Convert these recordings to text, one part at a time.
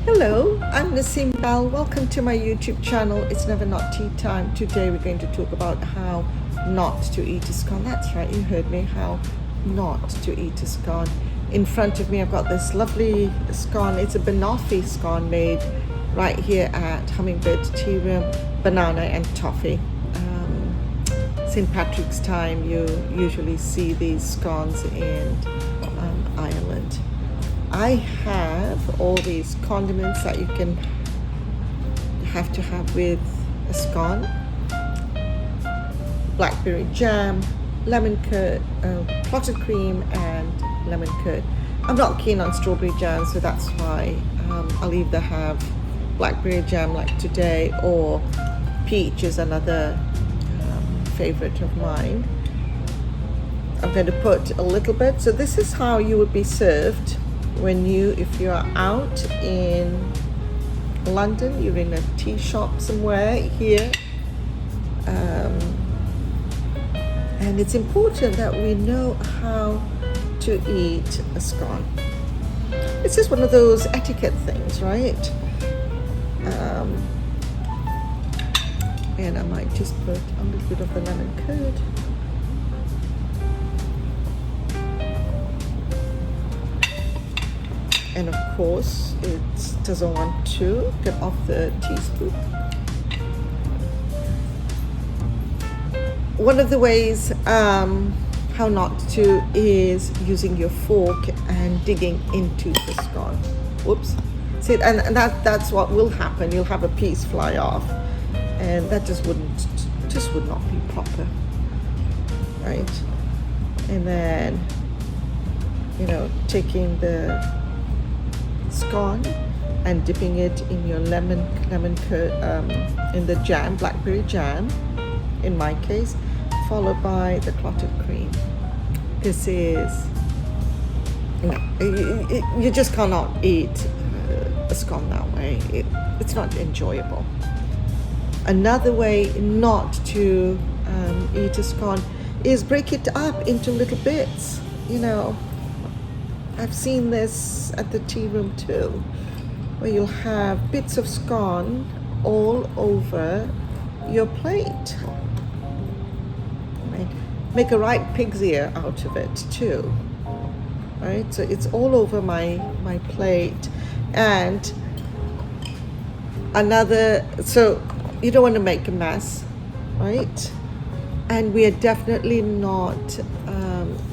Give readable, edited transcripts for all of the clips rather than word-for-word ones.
Hello, I'm Nasim Bal. Welcome to my YouTube channel. It's Never Not Tea Time. Today we're going to talk about how not to eat a scone. That's right, you heard me, how not to eat a scone. In front of me I've got this lovely scone. It's a banoffee scone made right here at Hummingbird Tea Room, banana and toffee. St. Patrick's time you usually see these scones in Ireland. I have all these condiments that you can have to have with a scone. Blackberry jam, lemon curd, clotted cream and lemon curd. I'm not keen on strawberry jam, so that's why I'll either have blackberry jam like today, or peach is another favorite of mine. I'm going to put a little bit. So this is how you would be served if you're out in London, you're in a tea shop somewhere here, and it's important that we know how to eat a scone. It's just one of those etiquette things, right? And I might just put a little bit of the lemon curd. And of course, it doesn't want to get off the teaspoon. One of the ways how not to is using your fork and digging into the scone. Whoops. See, and that's what will happen. You'll have a piece fly off, and that just would not be proper, right? And then, taking the scone and dipping it in your lemon curd, in the jam, blackberry jam in my case, followed by the clotted cream. This is, you just cannot eat a scone that way. It's not enjoyable. Another way not to eat a scone is break it up into little bits. I've seen this at the tea room too, where you'll have bits of scone all over your plate. Right? Make a right pig's ear out of it too. Right? So it's all over my plate. And so you don't want to make a mess, right? And we are definitely not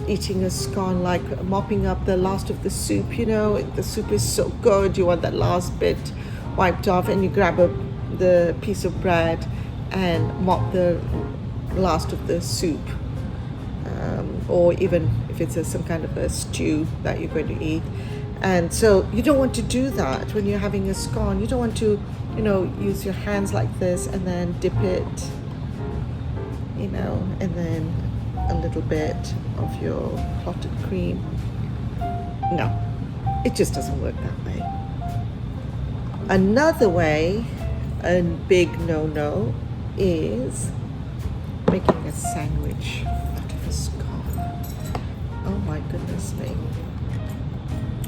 eating a scone like mopping up the last of the soup. The soup is so good, you want that last bit wiped off, and you grab the piece of bread and mop the last of the soup, or even if it's some kind of a stew that you're going to eat. And so you don't want to do that when you're having a scone. You don't want to use your hands like this and then dip it, and then a little bit of your clotted cream. No, it just doesn't work that way. Another way, a big no-no, is making a sandwich out of a scone. Oh my goodness me.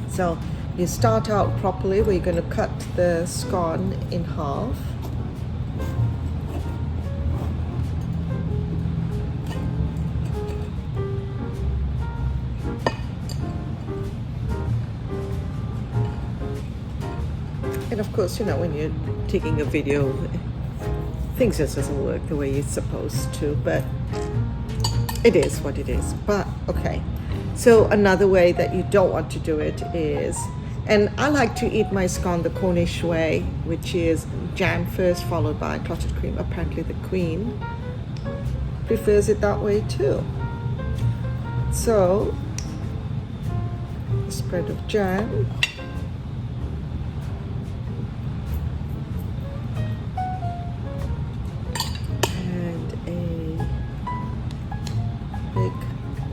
So you start out properly, where you're going to cut the scone in half. And of course, when you're taking a video, things just doesn't work the way it's supposed to, but it is what it is. But okay, so another way that you don't want to do it is, and I like to eat my scone the Cornish way, which is jam first followed by clotted cream. Apparently the Queen prefers it that way too. So a spread of jam,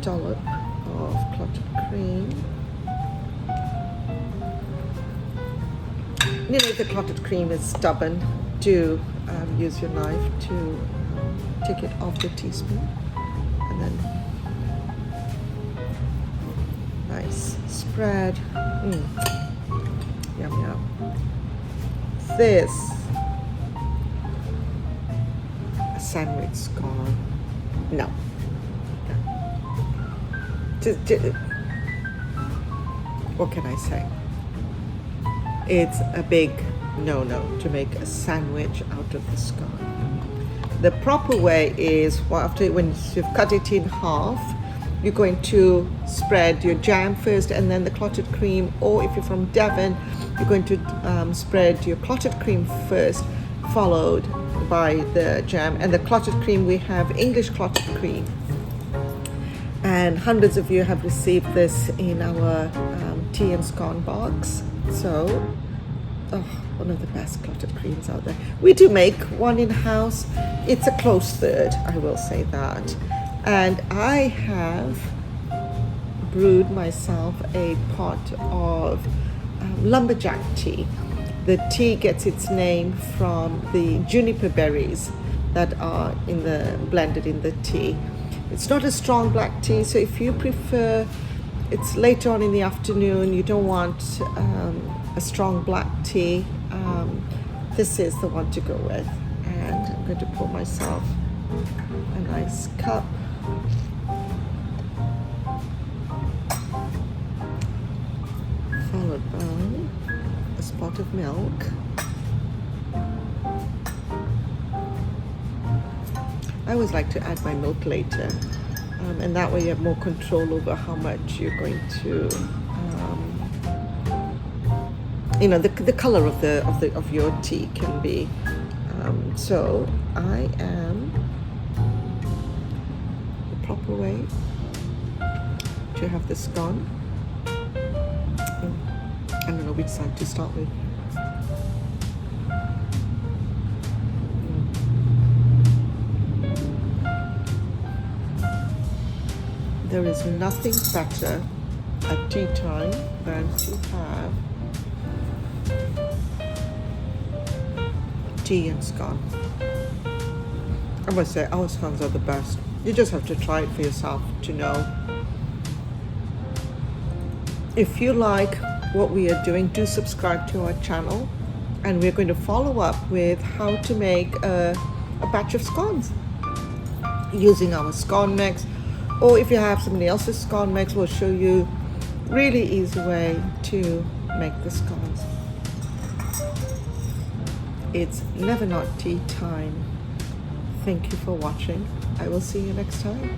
dollop of clotted cream. If the clotted cream is stubborn, do use your knife to take it off the teaspoon, and then nice spread. Yum, yum. This, a sandwich scone. No. What can I say? It's a big no-no to make a sandwich out of the scone. The proper way is, well, when you've cut it in half, you're going to spread your jam first and then the clotted cream, or if you're from Devon, you're going to spread your clotted cream first, followed by the jam. And the clotted cream, we have English clotted cream. And hundreds of you have received this in our tea and scone box. So, one of the best clotted creams out there. We do make one in-house. It's a close third, I will say that. And I have brewed myself a pot of Lumberjack tea. The tea gets its name from the juniper berries that are blended in the tea. It's not a strong black tea, so if you prefer, it's later on in the afternoon, you don't want a strong black tea, this is the one to go with. And I'm going to pour myself a nice cup. Followed by a spot of milk. I always like to add my milk later, and that way you have more control over how much you're going to, the color of your tea can be. So I am the proper way to have the scone. I don't know which side to start with. There is nothing better at tea time than to have tea and scone. I must say, our scones are the best. You just have to try it for yourself to know. If you like what we are doing, do subscribe to our channel, and we're going to follow up with how to make a batch of scones using our scone mix. Or if you have somebody else's scone mix, we'll show you really easy way to make the scones. It's never not tea time. Thank you for watching. I will see you next time.